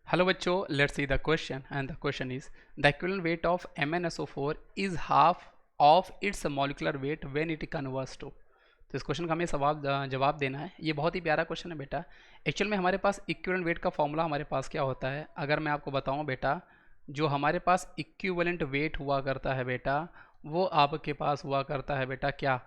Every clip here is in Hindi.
Hello बच्चों, let's see the question and the question is the equivalent weight of MnSO4 is half of its molecular weight when it converts to। तो इस क्वेश्चन का हमें जवाब देना है। ये बहुत ही प्यारा क्वेश्चन है बेटा। एक्चुअल में हमारे पास इक्विवेलेंट वेट का फॉर्मूला हमारे पास क्या होता है, अगर मैं आपको बताऊं बेटा, जो हमारे पास इक्विवेलेंट वेट हुआ करता है बेटा, वो आपके पास हुआ करता है बेटा क्या,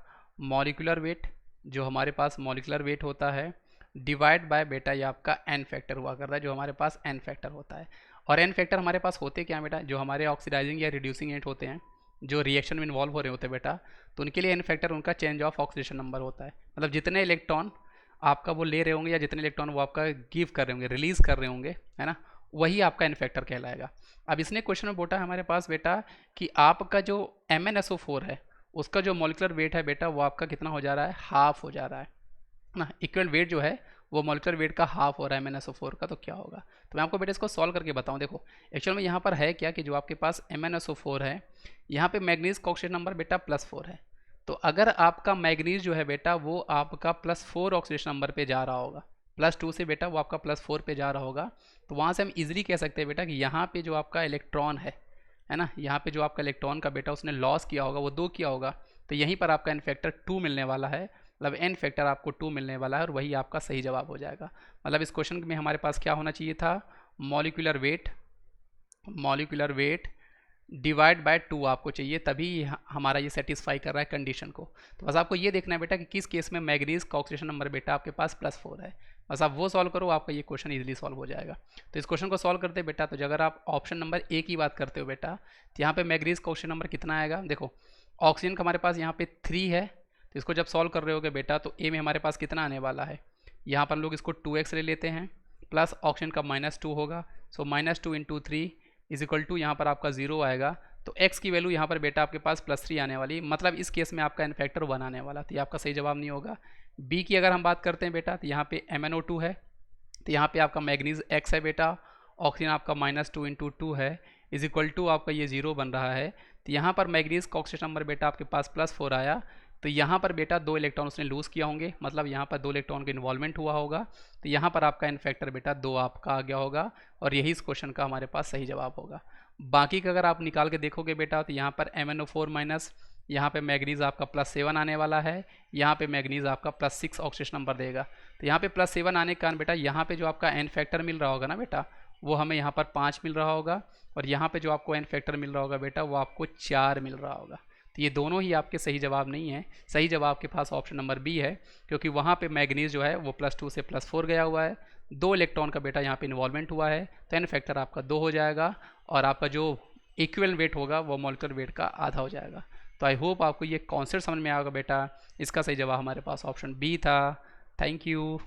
मॉलिक्यूलर वेट। जो हमारे पास मॉलिक्यूलर वेट होता है डिवाइड बाय बेटा ये आपका एन फैक्टर हुआ करता है, जो हमारे पास एन फैक्टर होता है। और एन फैक्टर हमारे पास होते क्या बेटा, जो हमारे ऑक्सीडाइजिंग या रिड्यूसिंग एजेंट होते हैं, जो रिएक्शन में इन्वॉल्व हो रहे होते हैं बेटा, तो उनके लिए एन फैक्टर उनका चेंज ऑफ ऑक्सीडेशन नंबर होता है। मतलब जितने इलेक्ट्रॉन आपका वो ले रहे होंगे या जितने इलेक्ट्रॉन वो आपका गिव कर रहे होंगे, रिलीज कर रहे होंगे, है ना, वही आपका एन फैक्टर कहलाएगा। अब इसने क्वेश्चन में बोला हमारे पास बेटा कि आपका जो MnSO4 है उसका जो मॉलिक्यूलर वेट है बेटा वो आपका कितना हो जा रहा है, हाफ हो जा रहा है ना। इक्वल वेट जो है वो मॉलिक्यूलर वेट का हाफ हो रहा है MnSO4 का, तो क्या होगा। तो मैं आपको बेटा इसको सॉल्व करके बताऊं। देखो एक्चुअल में यहाँ पर है क्या कि जो आपके पास MnSO4 है, यहाँ पे मैग्नीज का ऑक्सीडेशन नंबर बेटा +4 है। तो अगर आपका मैग्नीज जो है बेटा वो आपका +4 ऑक्सीडेशन नंबर पे जा रहा होगा, +2 से बेटा वो आपका +4 पे जा रहा होगा, तो वहाँ से हम इजीली कह सकते हैं बेटा कि यहाँ पे जो आपका इलेक्ट्रॉन है ना, यहाँ पे जो आपका इलेक्ट्रॉन का बेटा उसने लॉस किया होगा वो 2 किया होगा, तो यहीं पर आपका एन फैक्टर 2 मिलने वाला है। मतलब एन फैक्टर आपको 2 मिलने वाला है और वही आपका सही जवाब हो जाएगा। मतलब इस क्वेश्चन में हमारे पास क्या होना चाहिए था, मॉलिक्यूलर वेट डिवाइड बाय 2 आपको चाहिए, तभी हमारा ये सेटिस्फाई कर रहा है कंडीशन को। तो बस आपको ये देखना है बेटा कि किस केस में मैग्नीज का ऑक्सीडेशन नंबर बेटा आपके पास +4 है। बस आप वो सॉल्व करो, आपका ये क्वेश्चन इजीली सॉल्व हो जाएगा। तो इस क्वेश्चन को सॉल्व करते बेटा, तो अगर आप ऑप्शन नंबर ए की बात करते हो बेटा, तो यहाँ पे मैग्नीज का ऑक्सीजन नंबर कितना आएगा। देखो ऑक्सीजन का हमारे पास यहाँ पे 3 है, तो इसको जब सॉल्व कर रहे होगे बेटा तो ए में हमारे पास कितना आने वाला है, यहाँ पर हम लोग इसको 2x ले लेते हैं, प्लस ऑक्सीजन का -2 होगा, सो -2 × 3 इज इक्वल टू यहाँ पर आपका 0 आएगा। तो x की वैल्यू यहाँ पर बेटा आपके पास +3 आने वाली, मतलब इस केस में आपका एन फैक्टर 1 आने वाला, तो ये आपका सही जवाब नहीं होगा। बी की अगर हम बात करते हैं बेटा, तो यहाँ पे MnO2 है, तो यहाँ पे आपका मैग्नीज x है बेटा, ऑक्सीजन आपका -2 × 2 है, इज इक्वल टू आपका ये 0 बन रहा है। तो यहाँ पर मैग्नीज का ऑक्सीजन नंबर बेटा आपके पास +4 आया, तो यहाँ पर बेटा 2 इलेक्ट्रॉन उसने लूज़ किया होंगे, मतलब यहाँ पर 2 इलेक्ट्रॉन का इन्वॉल्वमेंट हुआ होगा, तो यहाँ पर आपका एन फैक्टर बेटा 2 आपका आ गया होगा, और यही इस क्वेश्चन का हमारे पास सही जवाब होगा। बाकी का अगर आप निकाल के देखोगे बेटा, तो यहाँ पर MnO4 माइनस, यहाँ पे मैग्नीज आपका +7 आने वाला है, यहाँ पे मैग्नीज आपका +6 ऑक्सीडेशन नंबर देगा। तो यहाँ पे +7 आने के कारण बेटा यहाँ पे जो आपका एन फैक्टर मिल रहा होगा ना बेटा, वो हमें यहाँ पर 5 मिल रहा होगा, और यहाँ पे जो आपको एन फैक्टर मिल रहा होगा बेटा वो आपको 4 मिल रहा होगा। तो ये दोनों ही आपके सही जवाब नहीं है। सही जवाब के पास ऑप्शन नंबर बी है, क्योंकि वहाँ पे मैग्नीज जो है वो +2 से +4 गया हुआ है, 2 इलेक्ट्रॉन का बेटा यहाँ पे इन्वॉल्वमेंट हुआ है, तो एन फैक्टर आपका 2 हो जाएगा, और आपका जो इक्विवेलेंट वेट होगा वो मॉलिक्यूलर वेट का आधा हो जाएगा। तो आई होप आपको ये कॉन्सेप्ट समझ में आएगा बेटा। इसका सही जवाब हमारे पास ऑप्शन बी था। Thank you.